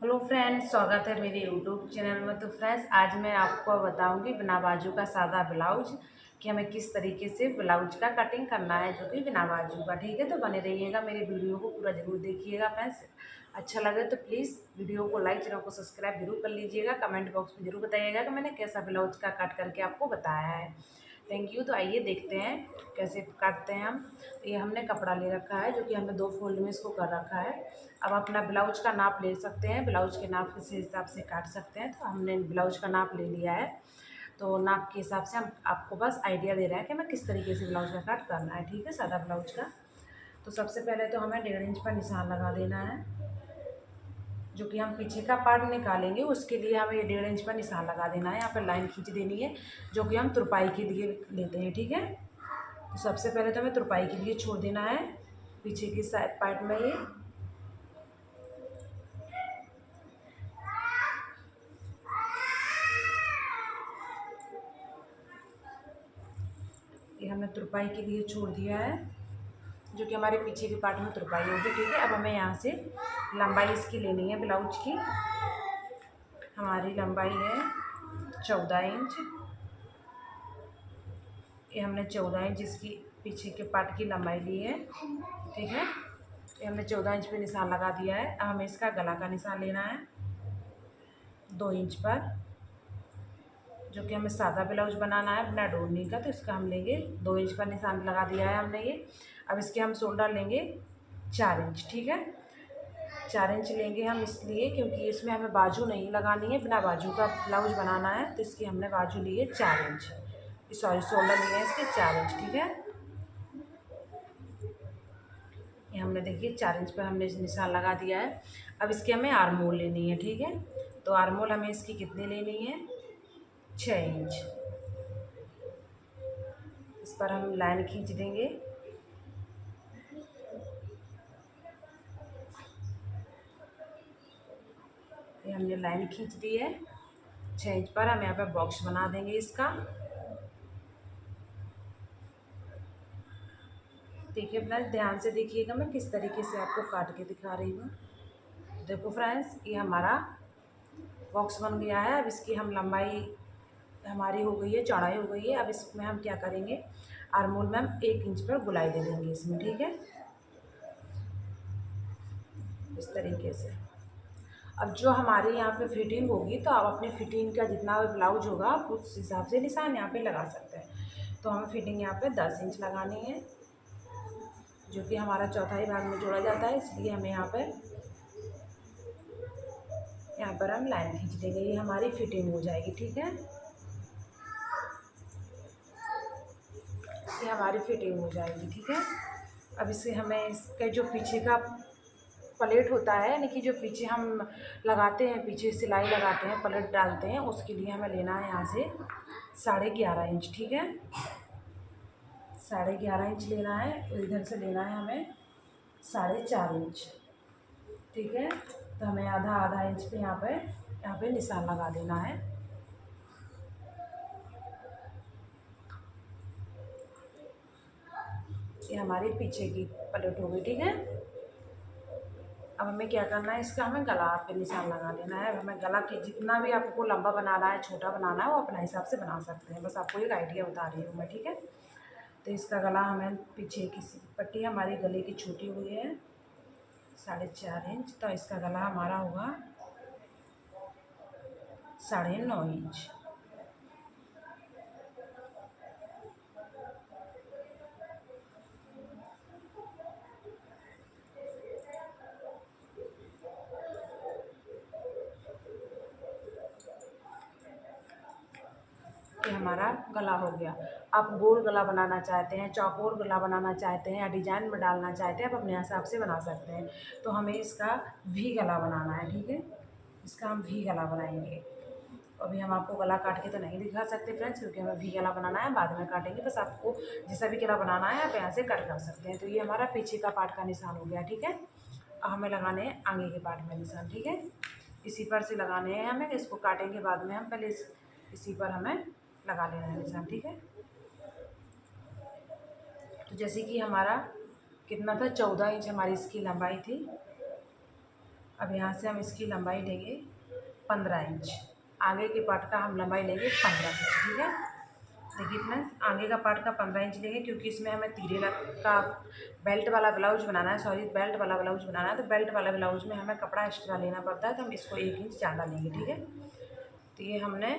Hello friends, स्वागत है मेरे यूट्यूब चैनल में। तो फ्रेंड्स, आज मैं आपको बताऊंगी बिना बाजू का सादा ब्लाउज कि हमें किस तरीके से ब्लाउज का कटिंग करना है, जो कि बिना बाजू का। ठीक है, तो बने रहिएगा, मेरे वीडियो को पूरा जरूर देखिएगा फ्रेंड्स। अच्छा लगे तो प्लीज़ वीडियो को लाइक, चैनल को सब्सक्राइब जरूर कर लीजिएगा। कमेंट बॉक्स में जरूर बताइएगा कि मैंने कैसा ब्लाउज का कट करके आपको बताया है। Thank you. तो आइए देखते हैं कैसे काटते हैं हम। तो ये हमने कपड़ा ले रखा है, जो कि हमने 2 फोल्ड में इसको कर रखा है। अब अपना ब्लाउज का नाप ले सकते हैं, ब्लाउज के नाप के हिसाब से काट सकते हैं। तो हमने ब्लाउज का नाप ले लिया है, तो नाप के हिसाब से हम आपको बस आइडिया दे रहे हैं कि हमें किस तरीके से ब्लाउज का काट करना है। ठीक है, सादा ब्लाउज का। तो सबसे पहले तो हमें 1.5 इंच पर निशान लगा देना है, जो कि हम पीछे का पार्ट निकालेंगे, उसके लिए हमें ये 1.5 इंच पर निशान लगा देना है। यहाँ पर लाइन खींच देनी है, जो कि हम तुरपाई के लिए लेते हैं। ठीक है, तो सबसे पहले तो हमें तुरपाई के लिए छोड़ देना है पीछे की साइड पार्ट में। ये हमने तुरपाई के लिए छोड़ दिया है, जो कि हमारे पीछे के पार्ट में तुरपाई होगी। ठीक है, अब हमें यहाँ से लंबाई इसकी लेनी है ब्लाउज की। हमारी लंबाई है 14 इंच। ये हमने 14 इंच इसकी पीछे के पार्ट की लंबाई ली है। ठीक है, ये हमने 14 इंच पे निशान लगा दिया है। अब हमें इसका गला का निशान लेना है 2 इंच पर, जो कि हमें सादा ब्लाउज बनाना है बिना डोरनी का। तो इसका हम लेंगे 2 इंच पर निशान लगा दिया है हमने ये। अब इसके हम शोल्डर लेंगे 4 इंच। ठीक है, 4 इंच लेंगे हम इसलिए क्योंकि इसमें हमें बाजू नहीं लगानी है, बिना बाजू का ब्लाउज बनाना है। तो इसकी हमने बाजू लिए 4 इंच, सॉरी शोल्डर लिए हैं इसके 4 इंच। ठीक है, ये हमने देखिए 4 इंच पर हमने निशान लगा दिया है। अब इसकी हमें आर्मोल लेनी है। ठीक है, तो आर्मोल हमें इसकी कितनी लेनी है, 6 इंच। इस पर हम लाइन खींच देंगे। ये हमने लाइन खींच दी है 6 इंच पर। हम यहाँ पे बॉक्स बना देंगे इसका। देखिए फ्रेंड्स, ध्यान से देखिएगा, मैं किस तरीके से आपको काट के दिखा रही हूँ। देखो फ्रेंड्स, ये हमारा बॉक्स बन गया है। अब इसकी हम लंबाई हमारी हो गई है, चौड़ाई हो गई है। अब इसमें हम क्या करेंगे, आर्मोल में हम 1 इंच पर गुलाई दे देंगे इसमें। ठीक है, इस तरीके से। अब जो हमारे यहाँ पे फिटिंग होगी, तो आप अपने फिटिंग का जितना भी ब्लाउज होगा आप उस हिसाब से निशान यहाँ पे लगा सकते हैं। तो हमें फिटिंग यहाँ पे 10 इंच लगानी है, जो कि हमारा चौथाई भाग में जोड़ा जाता है। इसलिए हमें यहाँ पर हम लाइन खींच देंगे, ये हमारी फिटिंग हो जाएगी। ठीक है, ये हमारी फिटिंग हो जाएगी। ठीक है, अब इसे हमें इसका जो पीछे का प्लेट होता है, यानी कि जो पीछे हम लगाते हैं, पीछे सिलाई लगाते हैं, प्लेट डालते हैं, उसके लिए हमें लेना है यहाँ से 11.5 इंच। ठीक है, 11.5 इंच लेना है। इधर से लेना है हमें 4.5 इंच। ठीक है, तो हमें आधा आधा इंच पे यहाँ पे निशान लगा देना है। ये हमारी पीछे की प्लेट हो गई। ठीक है, अब हमें क्या करना है, इसका हमें गला पे निशान लगा लेना है। अब हमें गला की जितना भी आपको लंबा बनाना है, छोटा बनाना है, वो अपने हिसाब से बना सकते हैं। बस आपको एक आइडिया बता रही हूँ मैं। ठीक है, तो इसका गला हमें पीछे की पट्टी हमारी गले की छोटी हुई है 4.5 इंच, तो इसका गला हमारा होगा 9.5 इंच। ये हमारा गला हो गया। आप गोल गला बनाना चाहते हैं, चौकोर गला बनाना चाहते हैं, या डिजाइन में डालना चाहते हैं, आप अपने हिसाब से बना सकते हैं। तो हमें इसका वी गला बनाना है। ठीक है, इसका हम वी गला बनाएंगे। अभी हम आपको गला काट के तो नहीं दिखा सकते फ्रेंड्स, क्योंकि हमें वी गला बनाना है, बाद में काटेंगे। बस आपको जैसा भी गला बनाना है आप यहाँ से कट कर सकते हैं। तो ये हमारा पीछे का पार्ट का निशान हो गया। ठीक है, अब हमें लगाने हैं आगे के पार्ट में निशान। ठीक है, इसी पर से लगाने हैं हमें, इसको काटेंगे बाद में। हम पहले इसी पर हमें लगा लेना है निशान। ठीक है, तो जैसे कि हमारा कितना था, 14 इंच हमारी इसकी लंबाई थी। अब यहाँ से हम इसकी लंबाई लेंगे 15 इंच। आगे के पार्ट का हम लंबाई लेंगे 15 इंच, ठीक है। देखिए फ्रेंड्स, आगे का पार्ट का 15 इंच लेंगे क्योंकि इसमें हमें तीरे का बेल्ट वाला ब्लाउज बनाना है, सॉरी बेल्ट वाला ब्लाउज बनाना है। तो बेल्ट वाला ब्लाउज में हमें कपड़ा एक्स्ट्रा लेना पड़ता है, तो हम इसको 1 इंच ज़्यादा लेंगे, ठीक है। तो ये हमने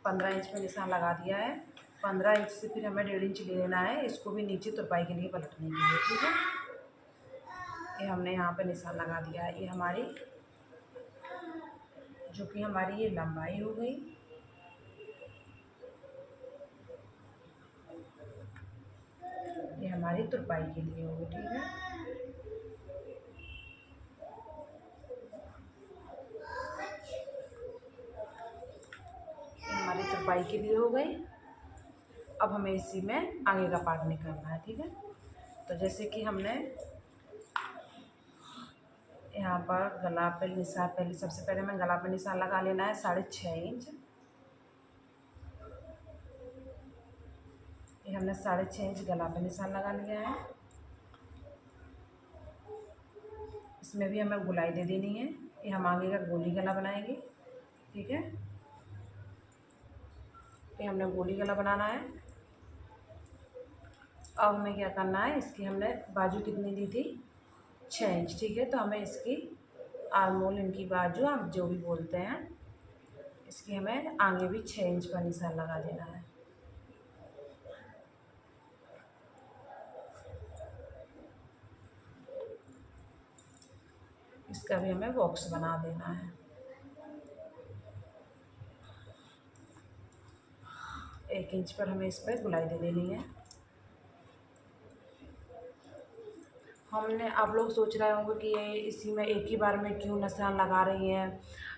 15 इंच में निशान लगा दिया है। 15 इंच से फिर हमें 1.5 इंच ले लेना है, इसको भी नीचे तुरपाई के लिए पलटने के लिए, ठीक है। ये हमने यहाँ पे निशान लगा दिया है। ये हमारी जो कि हमारी ये लंबाई हो गई, ये हमारी तुरपाई के लिए होगी, ठीक है। ये हमारी तुरपाई के लिए हो गई। अब हमें इसी में आगे का पार्ट निकालना है, ठीक है। तो जैसे कि हमने यहाँ पर गला पे निशान, पहले सबसे पहले हमें गला पे निशान लगा लेना है 6.5 इंच। ये हमने 6.5 इंच गला पे निशान लगा लिया है। इसमें भी हमें गोलाई दे देनी है। ये हम आगे का गोली गला बनाएंगे, ठीक है। ये हमने गोली गला बनाना है। अब हमें क्या करना है, इसकी हमने बाजू कितनी दी थी, 6 इंच, ठीक है। तो हमें इसकी आर्मोल, इनकी बाजू आप जो भी बोलते हैं, इसकी हमें आगे भी 6 इंच का निशान लगा देना है। इसका भी हमें बॉक्स बना देना है। 1 इंच पर हमें इस पर गुलाई दे देनी है। हमने, आप लोग सोच रहे होंगे कि ये इसी में एक ही बार में क्यों निशान लगा रही हैं,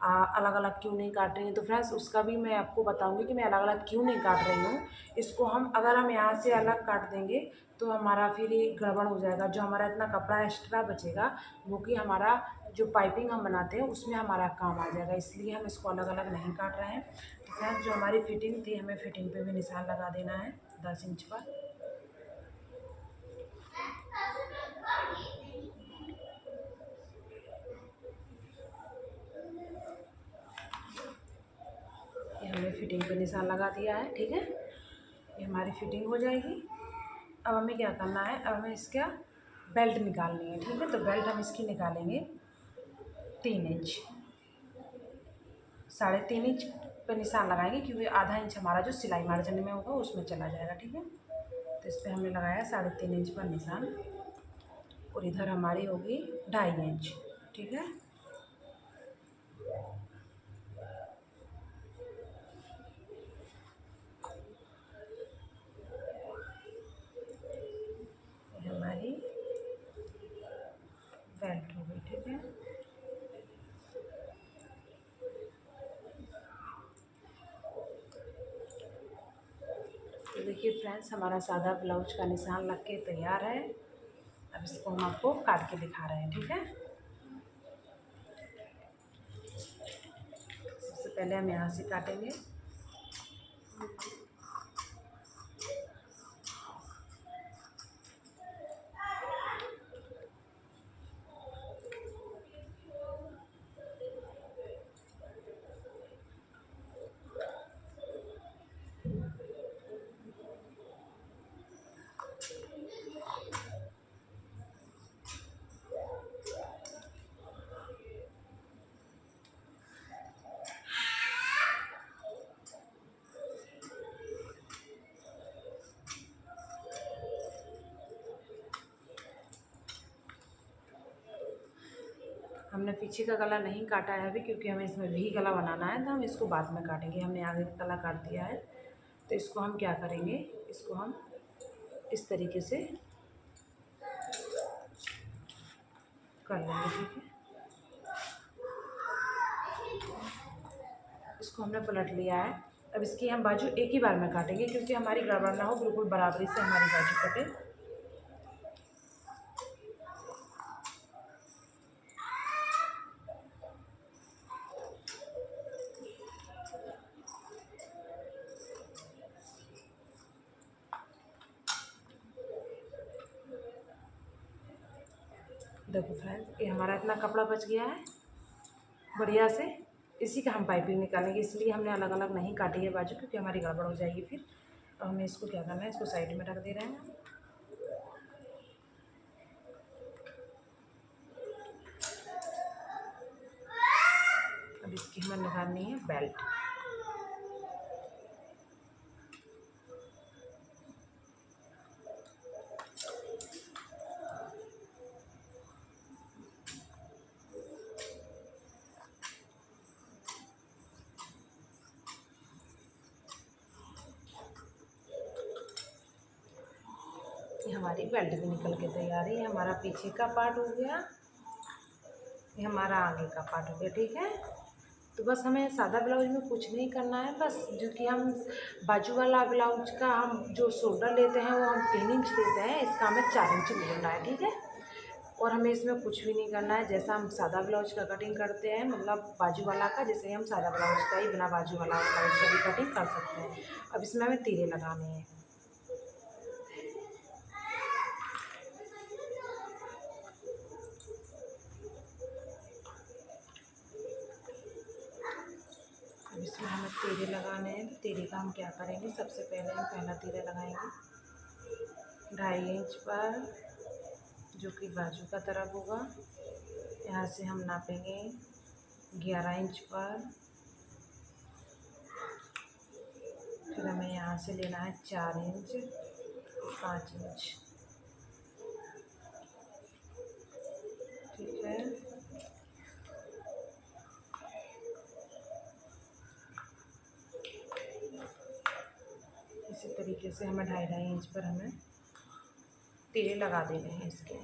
अलग अलग क्यों नहीं काट रही हैं। तो फ्रेंड्स, उसका भी मैं आपको बताऊंगी कि मैं अलग अलग क्यों नहीं काट रही हूँ। इसको हम, अगर हम यहाँ से अलग काट देंगे तो हमारा फिर ये गड़बड़ हो जाएगा। जो हमारा इतना कपड़ा एक्स्ट्रा बचेगा वो कि हमारा जो पाइपिंग हम बनाते हैं उसमें हमारा काम आ जाएगा, इसलिए हम इसको अलग अलग नहीं काट रहे हैं। तो फ्रेंड्स, जो हमारी फिटिंग थी, हमें फिटिंग पे भी निशान लगा देना है 10 इंच पर। ये हमने फिटिंग पे निशान लगा दिया है, ठीक है। ये हमारी फिटिंग हो जाएगी। अब हमें क्या करना है, अब हमें इसका बेल्ट निकालनी है, ठीक है। तो बेल्ट हम इसकी निकालेंगे 3 इंच, 3.5 इंच पे निशान लगाएंगे क्योंकि आधा इंच हमारा जो सिलाई मार्जिन में होगा उसमें चला जाएगा, ठीक है। तो इस पर हमने लगाया 3.5 इंच पर निशान, और इधर हमारी होगी 2.5 इंच, ठीक है। ये हमारी बेल्ट हो गई, ठीक है। तो देखिए फ्रेंड्स, हमारा सादा ब्लाउज का निशान लग के तैयार है। अब इसको हम आपको काट के दिखा रहे हैं, ठीक है। सबसे पहले हम यहाँ से काटेंगे। हमने पीछे का गला नहीं काटा है अभी, क्योंकि हमें इसमें भी गला बनाना है, तो हम इसको बाद में काटेंगे। हमने आगे का गला काट दिया है, तो इसको हम क्या करेंगे, इसको हम इस तरीके से कर लेंगे, ठीक है। इसको हमने पलट लिया है। अब इसकी हम बाजू एक ही बार में काटेंगे क्योंकि हमारी गड़बड़ ना हो, बिल्कुल बराबरी से हमारी बाजू कटे। देखो फ्रेंड्स, ये हमारा इतना कपड़ा बच गया है। बढ़िया से इसी का हम पाइपिंग निकालेंगे, इसलिए हमने अलग अलग नहीं काटी है बाजू, क्योंकि हमारी गड़बड़ हो जाएगी फिर। तो हमें इसको क्या करना है, इसको साइड में रख दे रहे हैं। अब इसकी हमें लगानी है बेल्ट। ये हमारी बेल्ट भी निकल के तैयार है। ये हमारा पीछे का पार्ट हो गया, ये हमारा आगे का पार्ट हो गया। ठीक है, तो बस हमें सादा ब्लाउज में कुछ नहीं करना है, बस जो कि हम बाजू वाला ब्लाउज का हम जो शोल्डर लेते हैं वो हम 3 इंच लेते हैं, इसका हमें 4 इंच लेना है। ठीक है, और हमें इसमें कुछ भी नहीं करना है, जैसा हम सादा ब्लाउज का कटिंग करते हैं, मतलब बाजू वाला का, जैसे ही हम सादा ब्लाउज का ही बिना बाजू वाला ब्लाउज का भी कटिंग कर सकते हैं। अब इसमें हमें तीरे लगाने हैं। अब इसमें हमें तीरे लगाने हैं। तो तीरे का हम क्या करेंगे, सबसे पहले हम पहला तीरा लगाएंगे 2.5 इंच पर, जो कि बाजू का तरफ होगा। यहाँ से हम नापेंगे 11 इंच पर। फिर हमें यहाँ से लेना है 4 इंच, 5 इंच। ठीक है, इसी तरीके से हमें 2.5 इंच पर हमें तीरे लगा देने हैं इसके।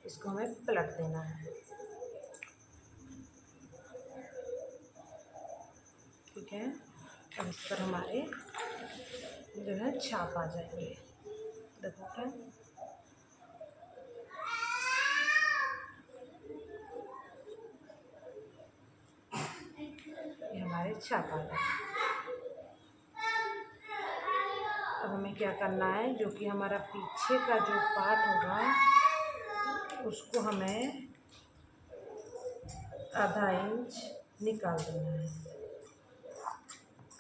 इसको हमें पलट देना है। ठीक है, अब इस पर हमारे जो है छाप आ जाएंगे। देखो क्या, ये हमारे छाप आ गए। अब हमें क्या करना है, जो कि हमारा पीछे का जो पार्ट होगा उसको हमें आधा इंच निकाल देना है।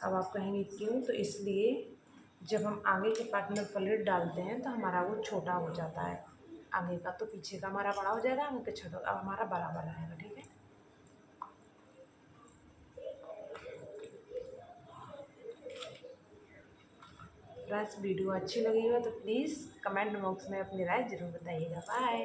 अब आप कहेंगे क्यों, तो इसलिए जब हम आगे के पार्ट में प्लेट डालते हैं तो हमारा वो छोटा हो जाता है आगे का, तो पीछे का हमारा बड़ा हो जाएगा, आगे का छोटा, अब हमारा बराबर आएगा। ठीक है, फ्रेंड्स वीडियो अच्छी लगी हो तो प्लीज़ कमेंट बॉक्स में अपनी राय ज़रूर बताइएगा। बाय।